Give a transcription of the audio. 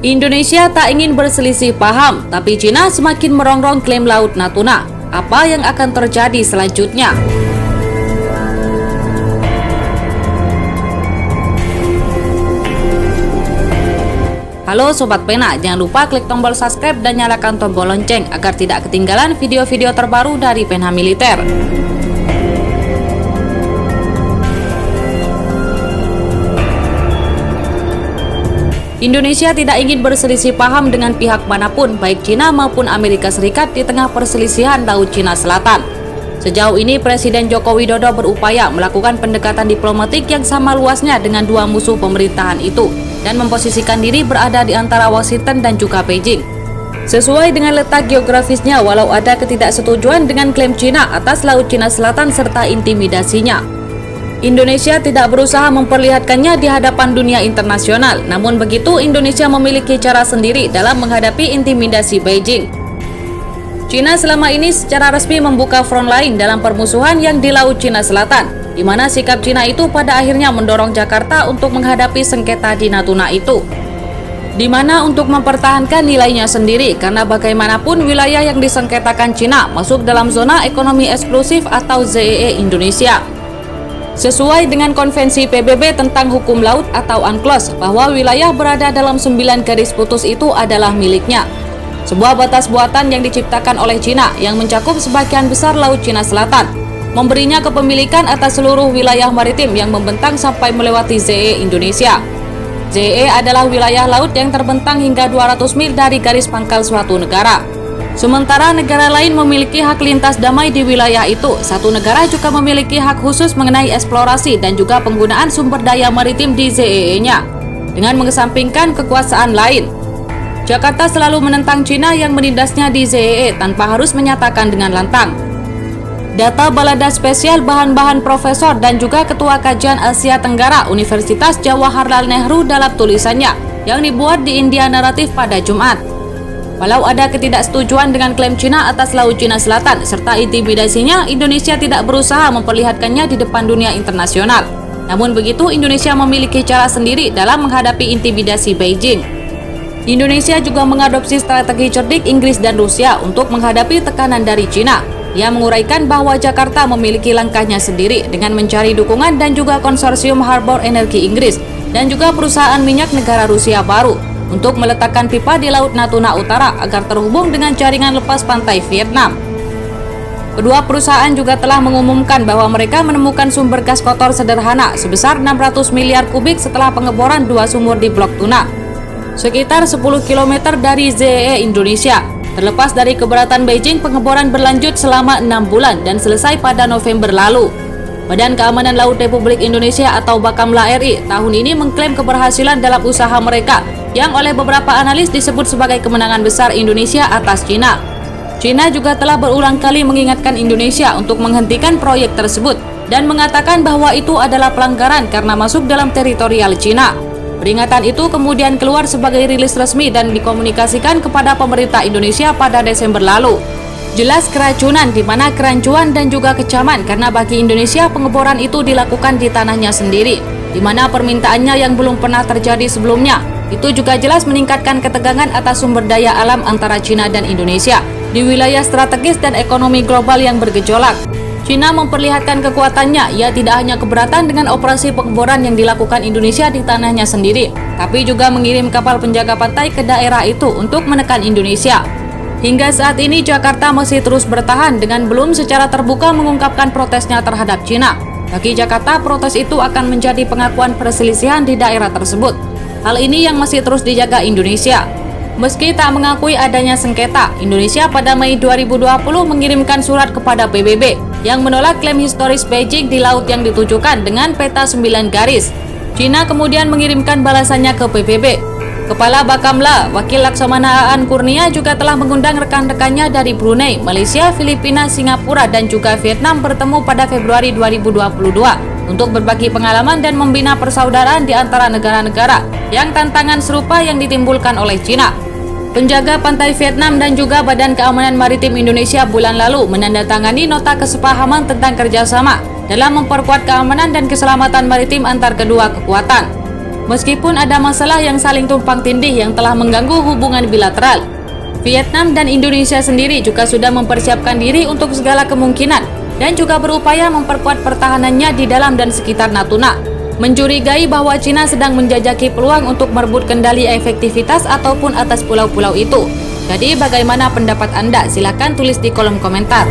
Indonesia tak ingin berselisih paham, tapi Cina semakin merongrong klaim Laut Natuna. Apa yang akan terjadi selanjutnya? Halo Sobat Pena, jangan lupa klik tombol subscribe dan nyalakan tombol lonceng agar tidak ketinggalan video-video terbaru dari Pena Militer. Indonesia tidak ingin berselisih paham dengan pihak manapun, baik Cina maupun Amerika Serikat di tengah perselisihan Laut Cina Selatan. Sejauh ini Presiden Joko Widodo berupaya melakukan pendekatan diplomatik yang sama luasnya dengan dua musuh pemerintahan itu dan memposisikan diri berada di antara Washington dan juga Beijing. Sesuai dengan letak geografisnya, walau ada ketidaksetujuan dengan klaim Cina atas Laut Cina Selatan serta intimidasinya, Indonesia tidak berusaha memperlihatkannya di hadapan dunia internasional. Namun begitu, Indonesia memiliki cara sendiri dalam menghadapi intimidasi Beijing. Cina selama ini secara resmi membuka front lain dalam permusuhan yang di Laut Cina Selatan, di mana sikap Cina itu pada akhirnya mendorong Jakarta untuk menghadapi sengketa di Natuna itu, di mana untuk mempertahankan nilainya sendiri, karena bagaimanapun wilayah yang disengketakan Cina masuk dalam zona ekonomi eksklusif atau ZEE Indonesia. Sesuai dengan konvensi PBB tentang hukum laut atau UNCLOS, bahwa wilayah berada dalam 9 garis putus itu adalah miliknya. Sebuah batas buatan yang diciptakan oleh Cina yang mencakup sebagian besar Laut Cina Selatan, memberinya kepemilikan atas seluruh wilayah maritim yang membentang sampai melewati ZEE Indonesia. ZEE adalah wilayah laut yang terbentang hingga 200 mil dari garis pangkal suatu negara. Sementara negara lain memiliki hak lintas damai di wilayah itu, satu negara juga memiliki hak khusus mengenai eksplorasi dan juga penggunaan sumber daya maritim di ZEE-nya, dengan mengesampingkan kekuasaan lain. Jakarta selalu menentang Cina yang menindasnya di ZEE tanpa harus menyatakan dengan lantang. Data Balada Spesial Bahan-Bahan Profesor dan juga Ketua Kajian Asia Tenggara Universitas Jawaharlal Nehru dalam tulisannya yang dibuat di India Naratif pada Jumat. Walau ada ketidaksetujuan dengan klaim Cina atas Laut Cina Selatan serta intimidasinya, Indonesia tidak berusaha memperlihatkannya di depan dunia internasional. Namun begitu, Indonesia memiliki cara sendiri dalam menghadapi intimidasi Beijing. Indonesia juga mengadopsi strategi cerdik Inggris dan Rusia untuk menghadapi tekanan dari Cina. Ia menguraikan bahwa Jakarta memiliki langkahnya sendiri dengan mencari dukungan dan juga konsorsium Harbor Energi Inggris dan juga perusahaan minyak negara Rusia baru untuk meletakkan pipa di Laut Natuna Utara agar terhubung dengan jaringan lepas pantai Vietnam. Kedua perusahaan juga telah mengumumkan bahwa mereka menemukan sumber gas kotor sederhana sebesar 600 miliar kubik setelah pengeboran dua sumur di Blok Tuna, sekitar 10 km dari ZEE Indonesia. Terlepas dari keberatan Beijing, pengeboran berlanjut selama 6 bulan dan selesai pada November lalu. Badan Keamanan Laut Republik Indonesia atau Bakamla RI tahun ini mengklaim keberhasilan dalam usaha mereka yang oleh beberapa analis disebut sebagai kemenangan besar Indonesia atas Cina. Cina juga telah berulang kali mengingatkan Indonesia untuk menghentikan proyek tersebut dan mengatakan bahwa itu adalah pelanggaran karena masuk dalam teritorial Cina. Peringatan itu kemudian keluar sebagai rilis resmi dan dikomunikasikan kepada pemerintah Indonesia pada Desember lalu. Jelas keracunan, di mana kerancuan dan juga kecaman karena bagi Indonesia pengeboran itu dilakukan di tanahnya sendiri, di mana permintaannya yang belum pernah terjadi sebelumnya. Itu juga jelas meningkatkan ketegangan atas sumber daya alam antara Cina dan Indonesia di wilayah strategis dan ekonomi global yang bergejolak. Cina memperlihatkan kekuatannya. Ia tidak hanya keberatan dengan operasi pengeboran yang dilakukan Indonesia di tanahnya sendiri, tapi juga mengirim kapal penjaga pantai ke daerah itu untuk menekan Indonesia. Hingga saat ini Jakarta masih terus bertahan dengan belum secara terbuka mengungkapkan protesnya terhadap Cina. Bagi Jakarta, protes itu akan menjadi pengakuan perselisihan di daerah tersebut. Hal ini yang masih terus dijaga Indonesia. Meski tak mengakui adanya sengketa, Indonesia pada Mei 2020 mengirimkan surat kepada PBB yang menolak klaim historis Beijing di laut yang ditujukan dengan peta 9 garis. Cina kemudian mengirimkan balasannya ke PBB. Kepala Bakamla, Wakil Laksamana Aan Kurnia juga telah mengundang rekan-rekannya dari Brunei, Malaysia, Filipina, Singapura, dan juga Vietnam bertemu pada Februari 2022 untuk berbagi pengalaman dan membina persaudaraan di antara negara-negara yang tantangan serupa yang ditimbulkan oleh Cina. Penjaga pantai Vietnam dan juga Badan Keamanan Maritim Indonesia bulan lalu menandatangani nota kesepahaman tentang kerjasama dalam memperkuat keamanan dan keselamatan maritim antar kedua kekuatan. Meskipun ada masalah yang saling tumpang tindih yang telah mengganggu hubungan bilateral, Vietnam dan Indonesia sendiri juga sudah mempersiapkan diri untuk segala kemungkinan dan juga berupaya memperkuat pertahanannya di dalam dan sekitar Natuna. Mencurigai bahwa Cina sedang menjajaki peluang untuk merebut kendali efektivitas ataupun atas pulau-pulau itu. Jadi bagaimana pendapat Anda? Silahkan tulis di kolom komentar.